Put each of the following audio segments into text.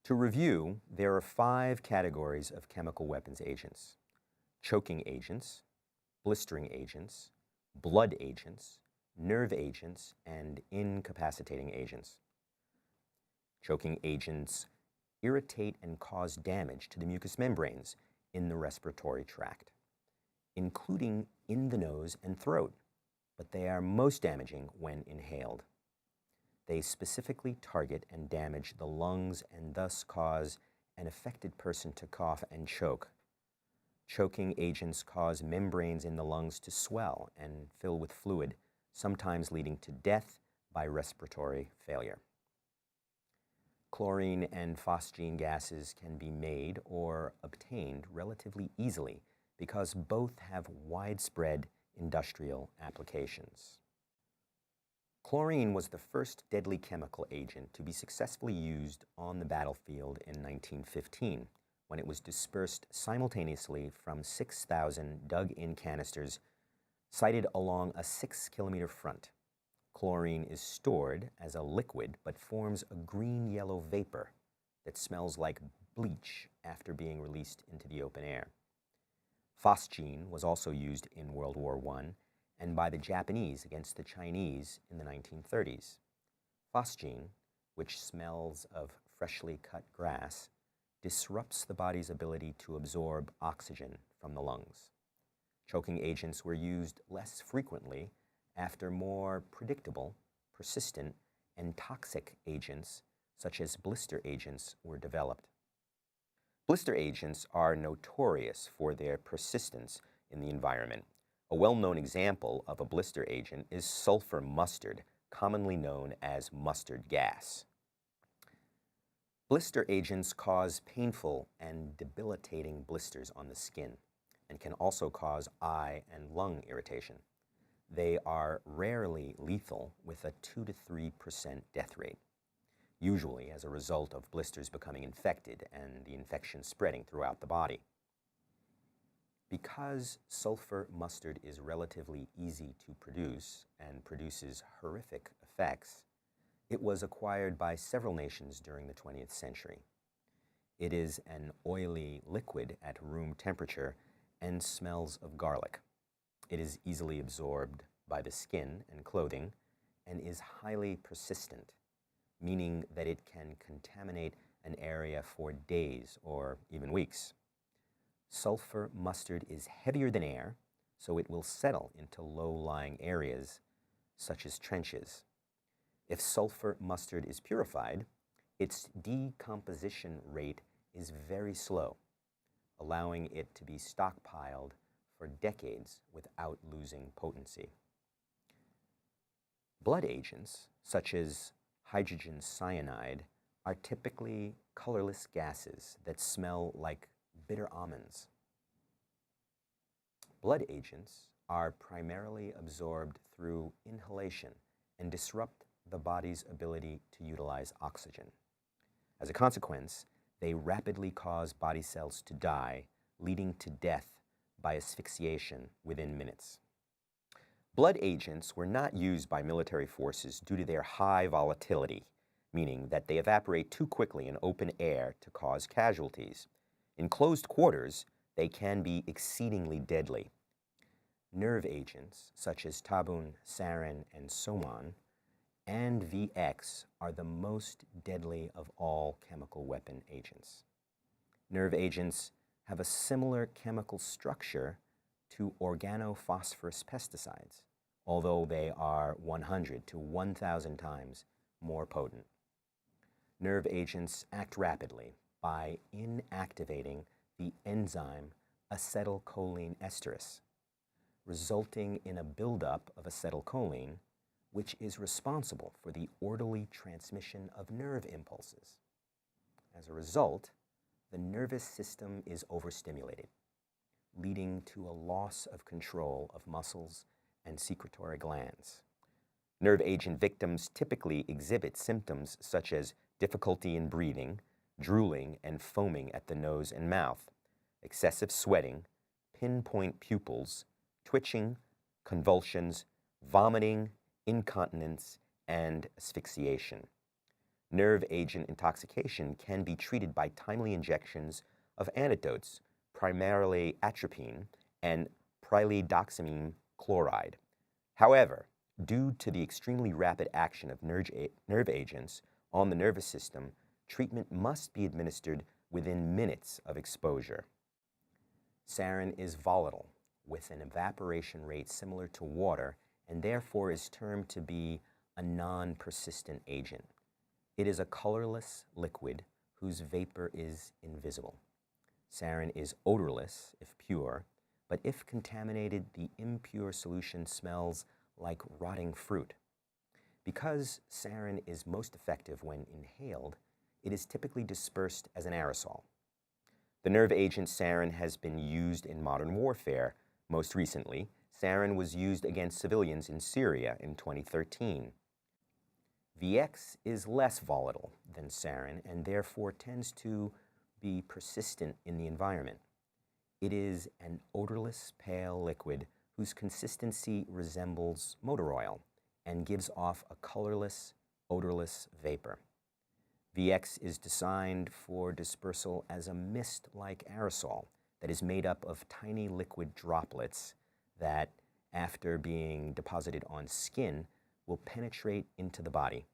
To review, there are 5 categories of chemical weapons agents: choking agents, blistering agents, blood agents, nerve agents, and incapacitating agents. Choking agents irritate and cause damage to the mucous membranes in the respiratory tract, including in the nose and throat, but they are most damaging when inhaled. They specifically target and damage the lungs and thus cause an affected person to cough and choke. Choking agents cause membranes in the lungs to swell and fill with fluid, sometimes leading to death by respiratory failure. Chlorine and phosgene gases can be made or obtained relatively easily because both have widespread industrial applications. Chlorine was the first deadly chemical agent to be successfully used on the battlefield in 1915, when it was dispersed simultaneously from 6,000 dug-in canisters sited along a 6-kilometer front. Chlorine is stored as a liquid but forms a green-yellow vapor that smells like bleach after being released into the open air. Phosgene was also used in World War I and by the Japanese against the Chinese in the 1930s. Phosgene, which smells of freshly cut grass, disrupts the body's ability to absorb oxygen from the lungs. Choking agents were used less frequently after more predictable, persistent, and toxic agents, such as blister agents, were developed. Blister agents are notorious for their persistence in the environment. A well-known example of a blister agent is sulfur mustard, commonly known as mustard gas. Blister agents cause painful and debilitating blisters on the skin and can also cause eye and lung irritation. They are rarely lethal, with a 2 to 3% death rate, usually as a result of blisters becoming infected and the infection spreading throughout the body. Because sulfur mustard is relatively easy to produce and produces horrific effects, it was acquired by several nations during the 20th century. It is an oily liquid at room temperature and smells of garlic. It is easily absorbed by the skin and clothing and is highly persistent, meaning that it can contaminate an area for days or even weeks. Sulfur mustard is heavier than air, so it will settle into low-lying areas, such as trenches. If sulfur mustard is purified, its decomposition rate is very slow, allowing it to be stockpiled for decades without losing potency. Blood agents, such as hydrogen cyanide, are typically colorless gases that smell like bitter almonds. Blood agents are primarily absorbed through inhalation and disrupt the body's ability to utilize oxygen. As a consequence, they rapidly cause body cells to die, leading to death by asphyxiation within minutes. Blood agents were not used by military forces due to their high volatility, meaning that they evaporate too quickly in open air to cause casualties. In closed quarters, they can be exceedingly deadly. Nerve agents, such as tabun, sarin, and soman, and VX are the most deadly of all chemical weapon agents. Nerve agents have a similar chemical structure to organophosphorus pesticides, although they are 100 to 1,000 times more potent. Nerve agents act rapidly by inactivating the enzyme acetylcholine esterase, resulting in a buildup of acetylcholine, which is responsible for the orderly transmission of nerve impulses. As a result, the nervous system is overstimulated, leading to a loss of control of muscles and secretory glands. Nerve agent victims typically exhibit symptoms such as difficulty in breathing, drooling and foaming at the nose and mouth, excessive sweating, pinpoint pupils, twitching, convulsions, vomiting, incontinence, and asphyxiation. nerve agent intoxication can be treated by timely injections of antidotes, primarily atropine and pralidoxamine chloride. However, due to the extremely rapid action of nerve agents on the nervous system, treatment must be administered within minutes of exposure. Sarin is volatile, with an evaporation rate similar to water, and therefore is termed to be a non-persistent agent. It is a colorless liquid whose vapor is invisible. Sarin is odorless if pure, but if contaminated, the impure solution smells like rotting fruit. Because sarin is most effective when inhaled, it is typically dispersed as an aerosol. The nerve agent sarin has been used in modern warfare. Most recently, sarin was used against civilians in Syria in 2013. VX is less volatile than sarin and therefore tends to be persistent in the environment. It is an odorless, pale liquid whose consistency resembles motor oil and gives off a colorless, odorless vapor. VX is designed for dispersal as a mist-like aerosol that is made up of tiny liquid droplets that, after being deposited on skin, will penetrate into the body.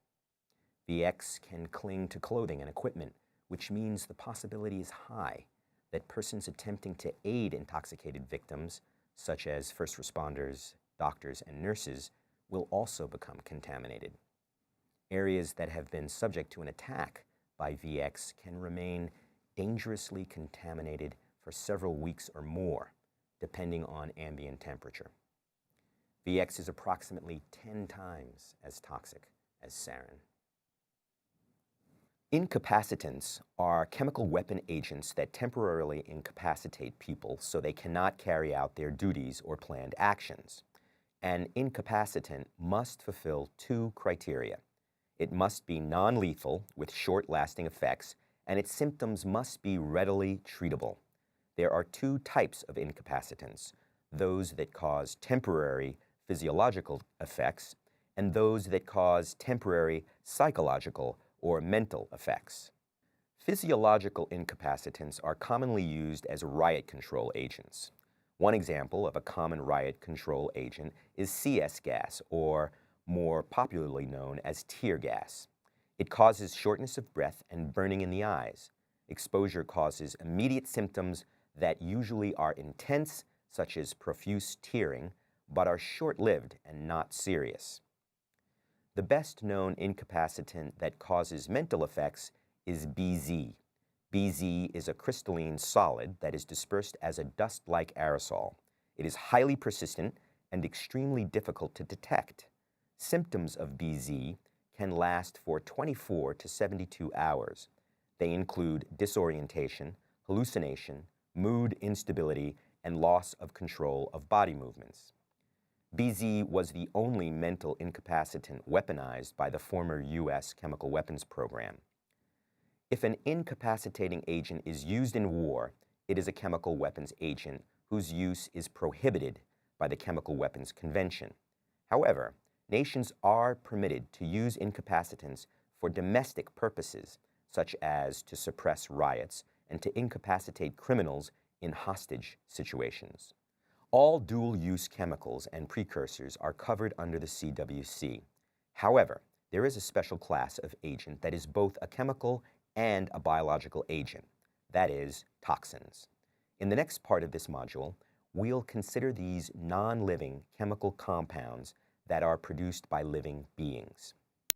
VX can cling to clothing and equipment, which means the possibility is high that persons attempting to aid intoxicated victims, such as first responders, doctors, and nurses, will also become contaminated. Areas that have been subject to an attack by VX can remain dangerously contaminated for several weeks or more, depending on ambient temperature. VX is approximately 10 times as toxic as sarin. Incapacitants are chemical weapon agents that temporarily incapacitate people so they cannot carry out their duties or planned actions. An incapacitant must fulfill two criteria. It must be non-lethal with short-lasting effects, and its symptoms must be readily treatable. There are two types of incapacitants: those that cause temporary physiological effects and those that cause temporary psychological or mental effects. Physiological incapacitants are commonly used as riot control agents. One example of a common riot control agent is CS gas, or more popularly known as tear gas. It causes shortness of breath and burning in the eyes. Exposure causes immediate symptoms that usually are intense, such as profuse tearing, but are short-lived and not serious. The best-known incapacitant that causes mental effects is BZ. BZ is a crystalline solid that is dispersed as a dust-like aerosol. It is highly persistent and extremely difficult to detect. Symptoms of BZ can last for 24 to 72 hours. They include disorientation, hallucination, mood instability, and loss of control of body movements. BZ was the only mental incapacitant weaponized by the former U.S. chemical weapons program. If an incapacitating agent is used in war, it is a chemical weapons agent whose use is prohibited by the Chemical Weapons Convention. However, nations are permitted to use incapacitants for domestic purposes, such as to suppress riots and to incapacitate criminals in hostage situations. All dual-use chemicals and precursors are covered under the CWC. However, there is a special class of agent that is both a chemical and a biological agent, that is, toxins. In the next part of this module, we'll consider these non-living chemical compounds that are produced by living beings.